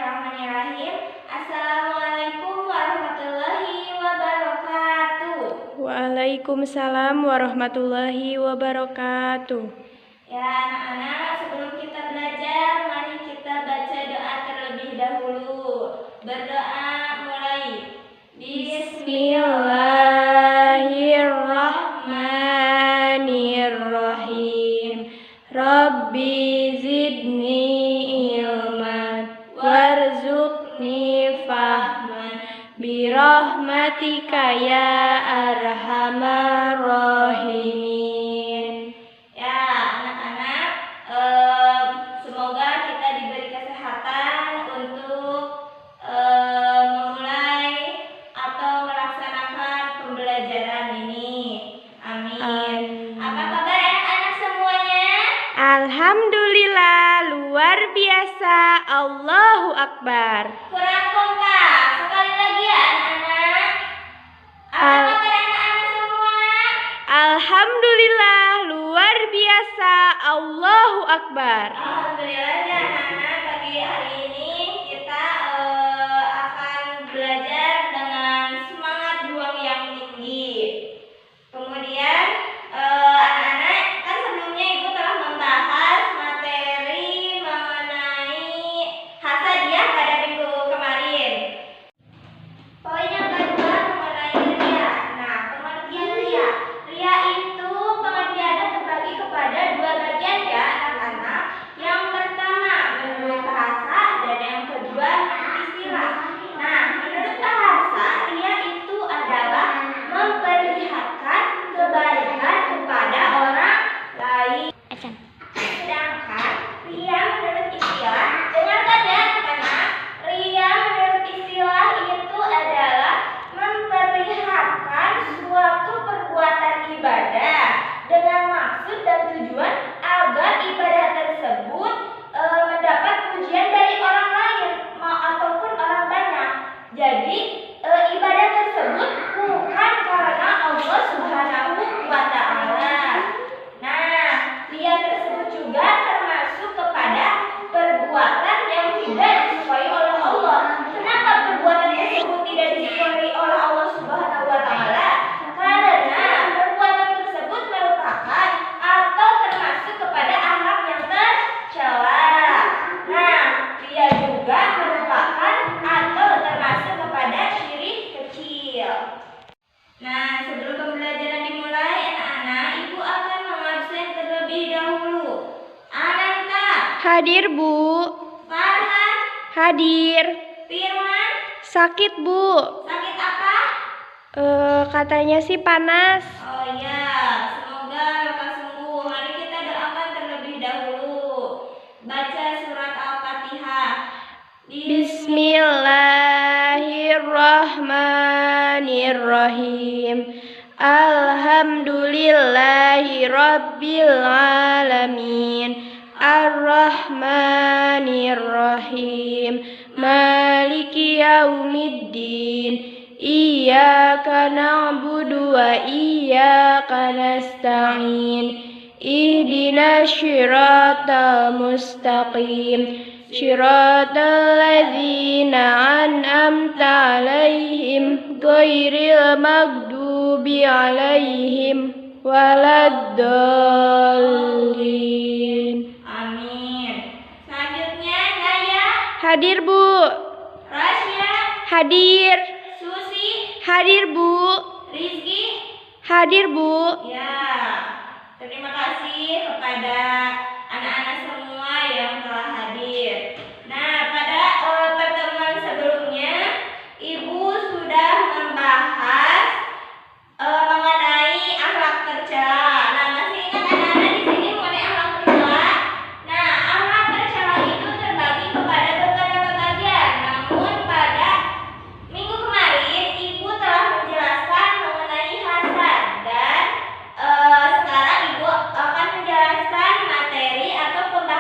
Bismillahirrahmanirrahim. Assalamualaikum warahmatullahi wabarakatuh. Waalaikumsalam warahmatullahi wabarakatuh. Ya anak-anak, sebelum kita belajar, mari kita baca doa terlebih dahulu. Berdoa mulai. Bismillahirrahmanirrahim. Rabbi zidni ilman warzuqni fahman birahmatika ya arhamar rahimin. Ya anak-anak, semoga kita diberi kesehatan untuk memulai atau melaksanakan pembelajaran ini. Amin. Apa kabar anak-anak semuanya? Alhamdulillah, luar biasa. Allahu Akbar. Kurang kompak. Sekali lagi ya anak-anak. Apa kabar anak-anak semua? Alhamdulillah, luar biasa. Allahu Akbar. Alhamdulillah ya anak-anak, pagi hari ini kita akan belajar dengan semangat juang yang tinggi. Kemudian anak-anak, kan sebelumnya Ibu telah membahas materi mengenai hasadiah pada minggu kemarin. Poin yang kedua mengenai ria. Nah, pengertian ria. Ria itu pengertiannya terbagi kepada dua bagian ya anak-anak. Yang pertama menurut bahasa dan yang kedua istilah. Nah, menurut bahasa, ria itu adalah memperlihatkan kebaikan kepada orang lain. Sedangkan ria menurut istilah, dengarkan ya anak-anak, ria menurut istilah itu adalah memperlihatkan suatu perbuatan ibadah dengan maksud dan tujuan agar ibadah tersebut mendapat pujian dari orang lain ataupun orang banyak. Jadi ibadah tersebut bukan karena Allah Subhanahu wa Ta'ala. Nah, ria tersebut juga termasuk kepada perbuatan yang tidak disukai oleh Allah. Kenapa perbuatan tersebut tidak disukai oleh Allah Subhanahu wa Ta'ala? Karena perbuatan tersebut merupakan atau termasuk kepada akhlak yang tercela. Nah, ria juga merupakan atau termasuk kepada syirik kecil. Nah, sebelum pembelajaran dimulai, anak-anak, Ibu akan mengabsen terlebih dahulu. Ananta, Hadir, Bu. Farhan, Hadir. Firman, Sakit, Bu. sakit apa? Katanya sih panas. Oh iya, semoga lekas sembuh. Mari kita doakan terlebih dahulu. Baca surat Al-Fatihah. Bismillahirrahmanirrahim. Alhamdulillahi rabbil alamin. Ar-Rahmanir-Rahim. Maliki yaumiddin. Iyyaka na'budu wa iyyaka nasta'in. Ihdinas syiratal mustaqim. Syiratal ladzina an'amta 'alaihim ghairil maghdubi 'alaihim waladdallin. Amin. Selanjutnya Naya, Hadir, Bu. Rasya, Hadir. Susi, Hadir, Bu. Rizky. Hadir, Bu. Ya, terima kasih kepada anak-anak semua yang telah hadir. Nah, pada pertemuan sebelumnya, Ibu sudah membahas mengenai akhlak tercela. Nah, masih ingat anak-anak di sini mengenai akhlak tercela? Nah, akhlak tercela itu terbagi kepada beberapa bagian. Namun pada minggu kemarin, Ibu telah menjelaskan mengenai hasad dan sekarang Ibu akan menjelaskan materi atau pembahasan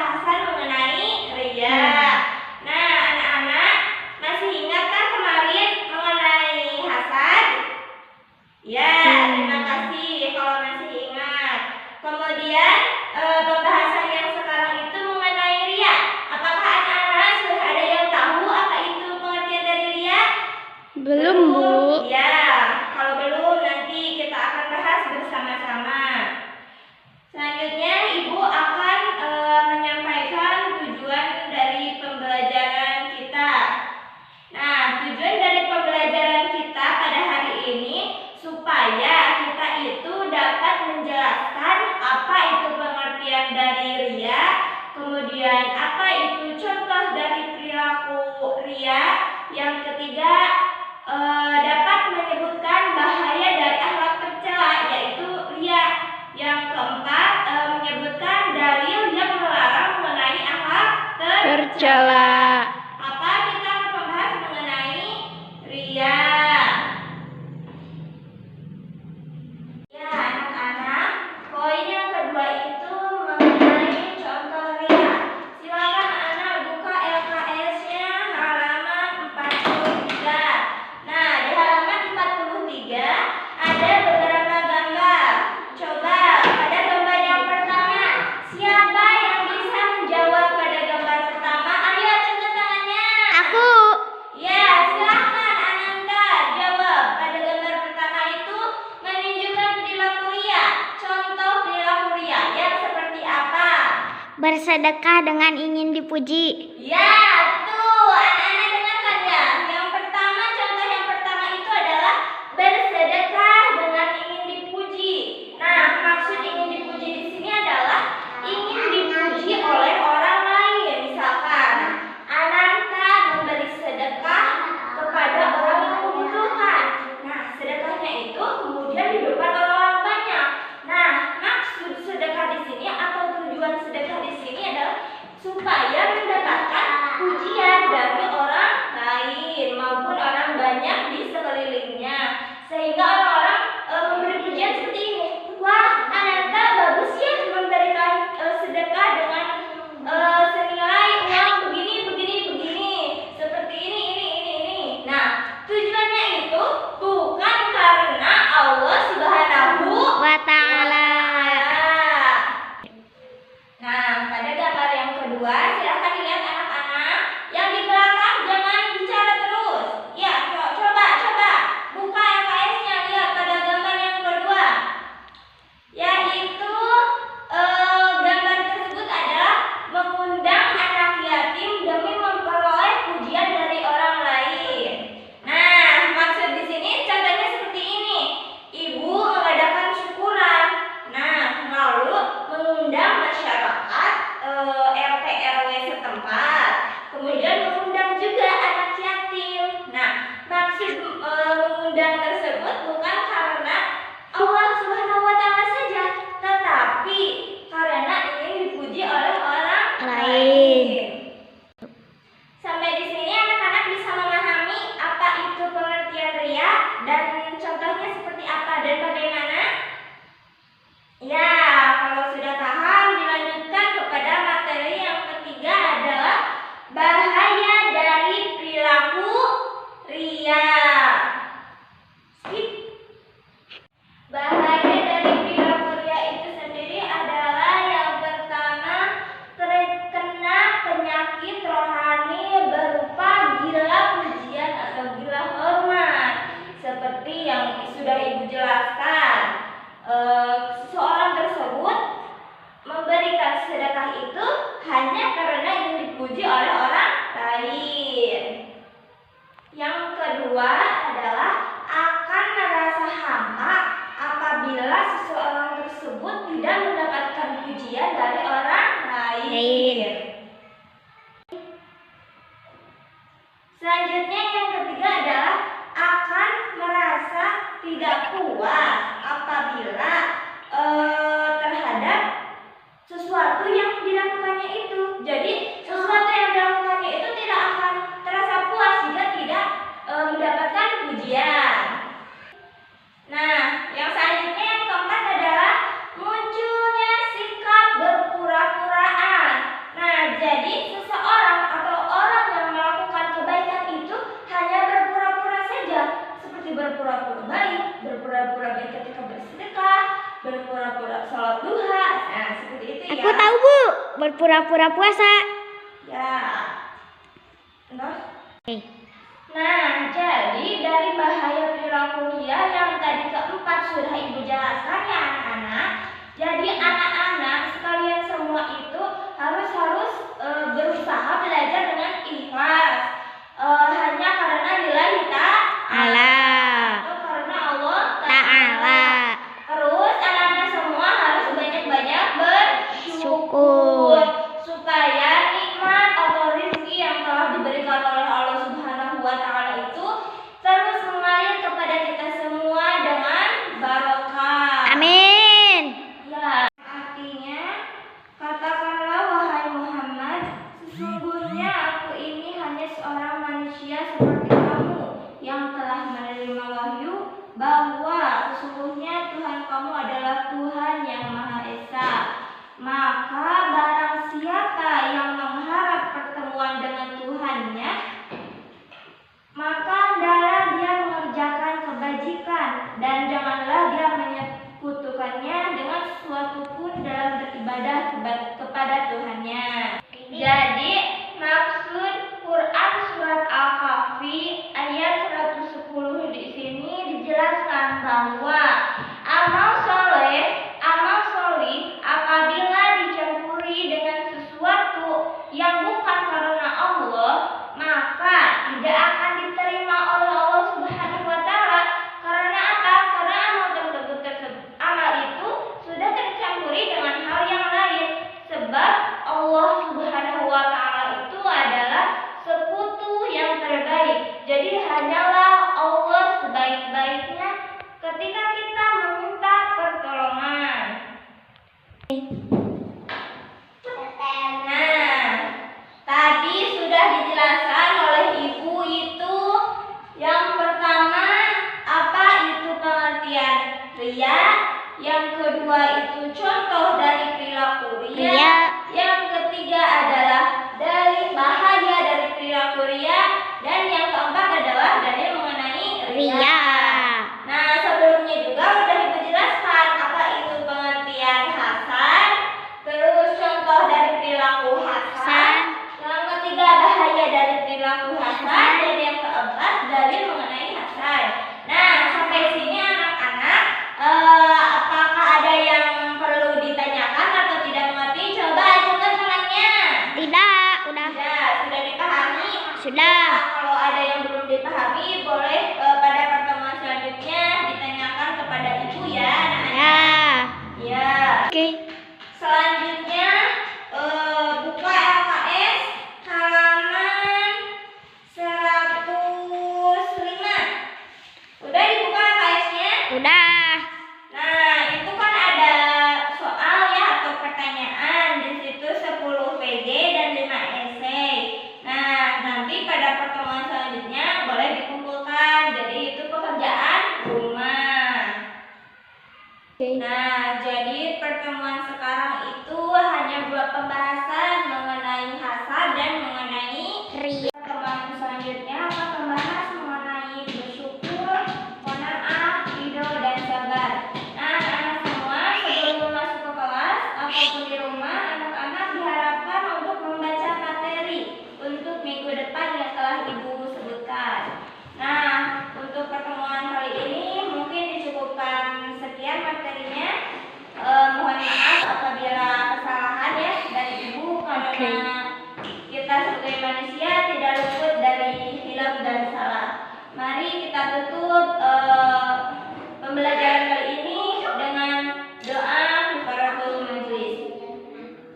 ria. Yang ketiga, dapat menyebutkan bahaya dari akhlak tercela, yaitu ria. Yang keempat, menyebutkan dalil yang melarang mengenai akhlak tercela. Apa kita akan membahas mengenai ria? Ya, anak-anak, poin yang kedua itu mengenai contoh ria. Silakan anak buka LKS-nya halaman 43. Nah, di halaman 43 ada beberapa gambar. Coba pada gambar yang pertama, siapa yang bisa menjawab pada gambar pertama? Ayo angkat tangannya. Aku. Ya, silakan Ananda jawab. Pada gambar pertama itu menunjukkan perilaku ria. Contoh perilaku ria yang seperti apa? Bersedekah dengan ingin dipuji. Ya, betul. Anak-anak dengarkan ya. Yang pertama, contoh yang pertama itu adalah bersedekah dengan ingin dipuji. Nah, maksud ingin dipuji di sini adalah ingin dipuji oleh orang lain. Misalkan, Ananta memberi sedekah kepada orang yang membutuhkan. Nah, sedekahnya itu kemudian di depan orang-orang banyak. Nah, maksud sedekah di sini atau tujuan sedekah di sini adalah supaya mendapatkan pujian dari orang lain maupun orang banyak di sekelilingnya, sehingga orang-orang memberi pujian seperti ini. Wah, Ananta bagus ya memberikan sedekah dengan senilai uang begini, seperti ini. Nah, tujuannya itu bukan karena Allah Subhanahu Wa ta'ala. Nah, pada gambar yang kedua, silakan dilihat anak-anak. Yang di belakang jangan bicara terus. Ya, coba buka LKS-nya, lihat pada gambar yang kedua. Yaitu gambar tersebut adalah mengundang anak yatim demi memperoleh pujian dari orang lain. Nah, maksud di sini contohnya seperti ini. Ibu mengadakan syukuran. Nah, lalu mengundang masyarakat RT RW setempat. Kemudian mengundang juga anak yatim. Nah, maksud mengundang tersebut bukan karena Allah Subhanahu wa taala saja, tetapi karena ingin dipuji oleh orang lain. Sampai di sini anak-anak bisa memahami apa itu pengertian ria dan contohnya seperti apa dan bagaimana? Ya, kalau sudah paham dilanjutkan kepada materi yang ketiga adalah bahaya dari perilaku ria. Skip. Bahaya dari perilaku ria itu sendiri adalah yang pertama, terkena penyakit rohani berupa gila pujian atau gila hormat. Seperti yang sudah Ibu jelaskan, seseorang tersebut memberikan sedekah itu hanya karena ingin dipuji oleh orang lain. Yang kedua adalah akan merasa hampa apabila seseorang tersebut tidak mendapatkan pujian dari orang lain. Selanjutnya yang ketiga adalah akan merasa tidak puas apabila terhadap sesuatu yang dilakukannya itu. Jadi sesuatu yang dilakukannya itu tidak akan terasa puas jika tidak mendapatkan pujian. Nah, yang selanjutnya yang keempat adalah munculnya sikap berpura-puraan. Nah, jadi seseorang atau orang yang melakukan kebaikan itu hanya berpura-pura saja, seperti berpura-pura baik, berpura-pura baik ketika bersedekah, berpura-pura sholat duha. Nah, seperti itu ya. Aku tahu, Bu. Berpura-pura puasa. Ya. Terus? Oke. Nah, jadi dari bahaya perilaku ria yang tadi keempat sudah Ibu jelaskan ya anak-anak. Jadi anak-anak sekalian semua itu harus berusaha belajar dengan ikhlas. Hanya karena lillahi ta'ala. Atau karena Allah Ta'ala. Terus anak-anak semua harus banyak-banyak bersyukur supaya nikmat atau rezeki yang telah diberikan oleh Allah seorang manusia seperti kamu yang telah menerima wahyu bahwa sesungguhnya Tuhan kamu adalah Tuhan yang Maha Esa. Maka barang siapa yang mengharap pertemuan dengan Tuhannya, maka hendaklah dia mengerjakan kebajikan dan janganlah dia menyekutukannya dengan sesuatu pun dalam beribadah kepada Tuhannya. Jadi maksud Quran surat Al-Kahfi ayat 110 di sini dijelaskan bahwa amal soleh apabila dicampuri dengan sesuatu yang bukan karena Allah, maka tidak akan diterima oleh Allah Subhanahu wa taala. Karena apa? Karena amal itu sudah tercampuri dengan hal yang lain. Sebab Allah Subhanahu wa taala itu adalah sekutu yang terbaik. Jadi hanyalah Allah sebaik-baiknya ketika kita meminta pertolongan. Nah, tadi sudah dijelaskan oleh Ibu itu yang pertama apa itu pengertian riya, yang kedua itu contoh dari perilaku riya, yang ketiga adalah dari bahaya dari perilaku riya, dan yang keempat adalah dari mengenai riya. Nah, sebelumnya juga sudah Ibu jelaskan apa itu pengertian hasan, terus contoh dari perilaku hasan, yang ketiga bahaya dari perilaku hasan, dan yang keempat dari mengenai hasan. Nah, sampai sini anak-anak, apakah ada yang perlu ditanyakan atau tidak mengerti? Coba acungkan tangannya. Tidak, udah. Sudah dipahami? Sudah. Nah, kalau ada yang belum dipahami, boleh pada pertemuan selanjutnya ditanyakan kepada Ibu ya, anak-anak. Ya. Oke. Selanjutnya buka LKS halaman 105. Udah dibuka LKS-nya? Udah. Nah, itu kan ada soal ya atau pertanyaan. Di situ 10 PG dan 5 esai. Nah, nanti pada pertemuan selanjutnya boleh dikumpulkan. Jadi itu pekerjaan rumah. Nah, jadi pertemuan sekarang itu hanya buat pembahasan mengenai hasad dan mengenai riya. Pertemuan selanjutnya akan membahas mengenai bersyukur, qanaah, ridho, dan sabar. Nah, anak-anak semua, sebelum masuk ke kelas ataupun di rumah, anak-anak diharapkan untuk membaca materi untuk minggu depan yang telah Ibu sebutkan. Nah, untuk pertemuan kali ini mungkin dicukupkan sekian materinya. Mohon maaf apabila kesalahan ya dari Ibu, karena kita sebagai manusia tidak luput dari hilaf dan salah. Mari kita tutup pembelajaran kali ini dengan doa kifaratul majlis.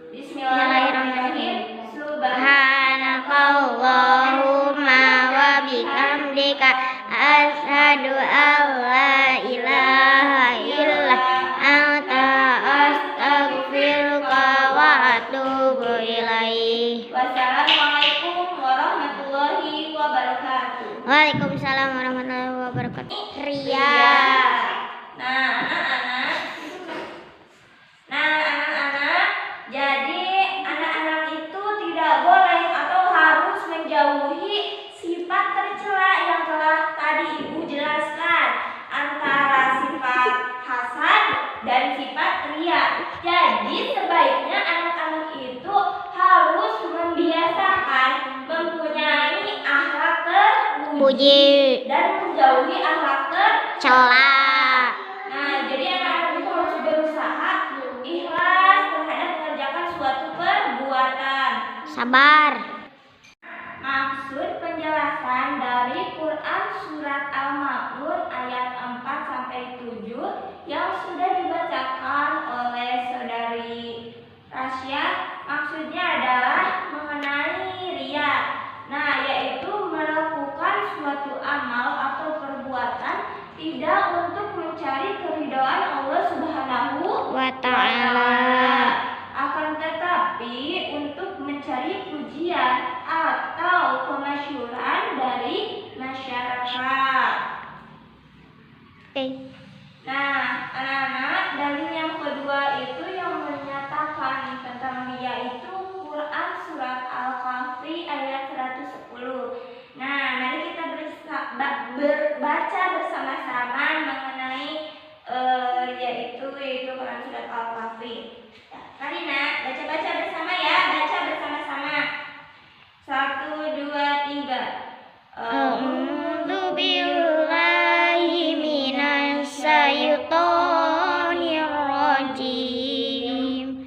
Bismillahirrahmanirrahim. Subhanakallahumma wa bihamdika asyhadu an la ilaha illa anta astaghfiruka wa atubu ilaih. Wassalamualaikum warahmatullahi wabarakatuh. Waalaikumsalam warahmatullahi wabarakatuh. Ria. Nah, anak-anak, jadi anak-anak itu tidak boleh atau harus menjauhi sifat tercela yang telah tadi Ibu jelaskan, antara sifat hasad dan sifat riya. Jadi sebaiknya anak-anak itu harus membiasakan mempunyai akhlak terpuji dan menjauhi akhlak tercela. Nah, jadi anak-anak itu harus berusaha ikhlas terhadap mengerjakan suatu perbuatan. Sabar. Maksud penjelasan dari Quran surat Al-Ma'un ayat 4 sampai 7 yang sudah dibacakan oleh saudari Rasya, maksudnya adalah mengenai riya. Nah, yaitu melakukan suatu amal atau perbuatan tidak untuk mencari keridhaan Allah Subhanahu Wa ta'ala. akan tetapi untuk mencari pujian atau kemasyhuran 110. Nah, mari kita berbaca bersama-sama mengenai yaitu Quran surat Al-Kahfi. Ya, Karina, baca bersama ya, baca bersama-sama. 1, 2, 3. A'udzu billahi minasy syaithanir rajim.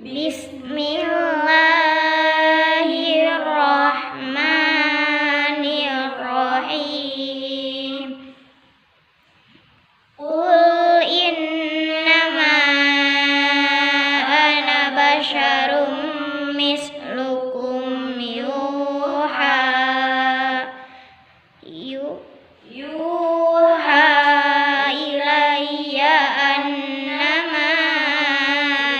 Bismillahirrahmanirrahim. Qul innama ana basyarum mislukum yuha ilayya annama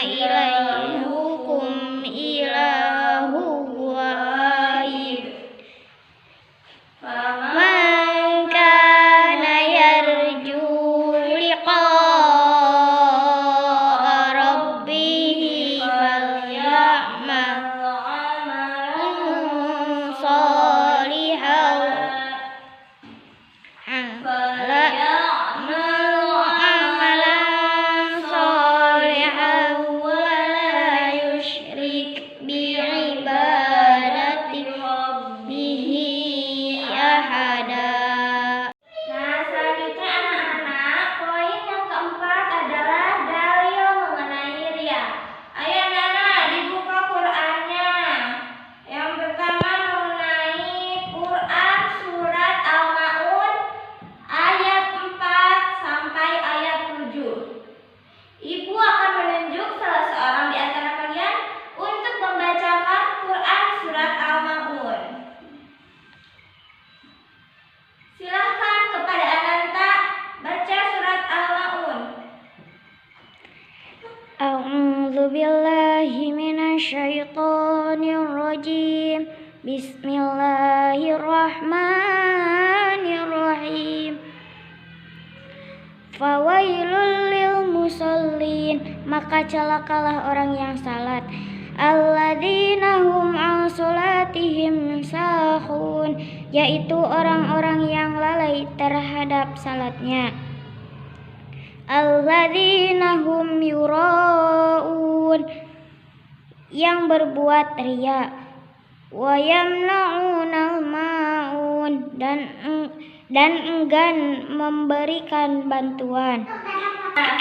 ilahukum ilahu wahid. Man kana yarju liqa'a rabbih falyamal amalan salihan wala yusyrik bi'ibadati rabbihi ahada. Nah, selanjutnya anak-anak, poin yang keempat adalah dalil mengenai riya. Ayo anak-anak, dibuka Qur'annya. Yang pertama mengenai Quran surat Al-Ma'un ayat 4 sampai ayat 7. Ibu akan menunjuk salah seorang di antara kalian untuk membacakan Quran surat Al-Ma'un. Silahkan kepada Ananta baca surat Al-Ma'un. A'udzu billahi minasy syaithanir rajim. Bismillahirrahmanirrahim. Fawailul lil musallin, maka celakalah orang yang salat. Alladzina hum an salatihim sahun, yaitu orang-orang yang lalai terhadap salatnya. Alladzina hum yuraun, yang berbuat riya. Wa yamna'unal ma'un, dan enggan memberikan bantuan.